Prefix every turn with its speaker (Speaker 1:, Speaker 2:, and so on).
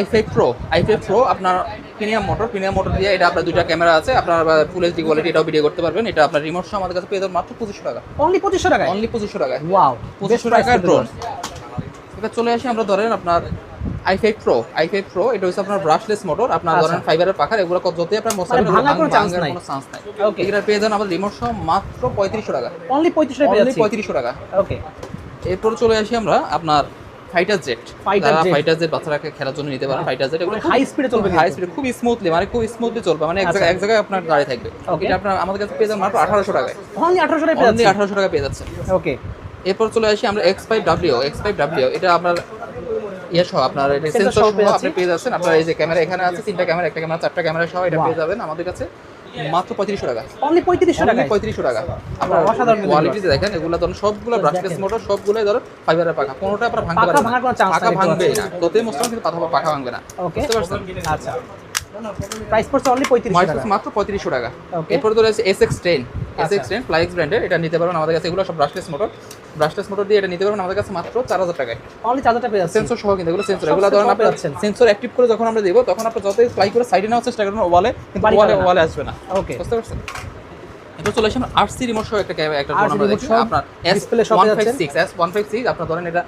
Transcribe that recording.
Speaker 1: i5 Pro আপনার premium motor দিয়ে এটা আপনার দুইটা ক্যামেরা আছে, আপনার ফুল এইচডি কোয়ালিটি এটাও ভিডিও করতে পারবেন। এটা আপনার রিমোট সহ আমাদের কাছে পেয়ে যাবেন মাত্র 2500 টাকা।
Speaker 2: অনলি 2500 টাকায়?
Speaker 1: অনলি 2500 টাকায়।
Speaker 2: ওয়াও,
Speaker 1: 2500 টাকায় ড্রোন। এটা চলে আসি আমরা ধরেন আপনার i5 Pro এটা হচ্ছে আপনার ব্রাশলেস মোটর, আপনার ধরেন ফাইবারের পাখার, এগুলো যতই আপনার মশলা
Speaker 2: ভাঙার কোনো চান্স নাই।
Speaker 1: ওকে, এটা পেয়ে যাবেন আমাদের রিমোট সহ মাত্র 3500 টাকা।
Speaker 2: অনলি 3500 টাকায় পেয়ে যাচ্ছি।
Speaker 1: 3500 টাকা।
Speaker 2: ওকে,
Speaker 1: এরপর চলে আসি আমরা আপনার ফাইটার জেট। ফাইটার জেট বাচ্চারাকে খেলার জন্য নিতে পারেন। ফাইটার জেট এগুলো
Speaker 2: হাই স্পিডে চলবে,
Speaker 1: হাই স্পিডে খুব স্মুথলি, মানে খুব স্মুথলি চলবে, মানে এক জায়গায় আপনার দাঁড়িয়ে থাকবে। এটা আপনার আমাদের কাছে পেয়ে যাবেন মাত্র 1800 টাকায়।
Speaker 2: অনলি 1800 টাকায় পেয়ে যাচ্ছি।
Speaker 1: 1800 টাকা পেয়ে যাচ্ছে।
Speaker 2: ওকে,
Speaker 1: এরপর চলে আসি আমরা X5W। এটা আপনার ইয়ে সহ আপনার সেন্সর সহ আপনি পেয়ে যাচ্ছেন। আপনার এই যে ক্যামেরা এখানে আছে, তিনটা ক্যামেরা, একটা ক্যামেরা, চারটা ক্যামেরা সহ এটা পেয়ে যাবেন আমাদের কাছে মাত্র 3500 টাকা।
Speaker 2: অনলি 3500 টাকা।
Speaker 1: 3500 টাকা। আপনার
Speaker 2: অসাধারণ
Speaker 1: কোয়ালিটি দেখেন, এগুলো ধরুন সবগুলো ব্রাশলেস মোটর, সবগুলোই ধরুন ফাইবারের পাখা, কোনোটা আপনার ভাঙতে পারবে না।
Speaker 2: ভাঙার কোনো চান্স নাই।
Speaker 1: পাখা ভাঙবে না, যতই মোস্ট কিন্তু পাখা ভাঙবে না।
Speaker 2: ওকে,
Speaker 1: বুঝতে পারছেন?
Speaker 2: আচ্ছা, প্রাইস পড়ছে অনলি 3500 টাকা।
Speaker 1: মাত্র 3500 টাকা।
Speaker 2: ওকে।
Speaker 1: এরপর ধরে আছে SX10 ফ্লাইক্স ব্র্যান্ডের, এটা নিতে পারবেন আমাদের কাছে। এগুলো সব ব্রাশলেস মোটর দিয়ে এটা নিতে পারবেন আমাদের কাছে মাত্র 4000 টাকায়।
Speaker 2: অনলি 4000 টাকা পেয়ে যাচ্ছি।
Speaker 1: সেন্সর সহ, কিন্তু এগুলো সেন্সর, এগুলো ধরেন আপনি সেন্সর অ্যাক্টিভ করে যখন আমরা দেব, তখন আপনি যতই ফ্লাই করে সাইডে নেওয়ার চেষ্টা করবেন ওয়ালে, কিন্তু ওয়ালে আসবে না।
Speaker 2: ওকে,
Speaker 1: বুঝতে পারছেন? এটা চলে আসে RC রিমোট সহ একটা ড্রোন আমরা দেখছি। আপনার
Speaker 2: ডিসপ্লে শপে যাচ্ছেন।
Speaker 1: S156 আপনার ধরেন এটা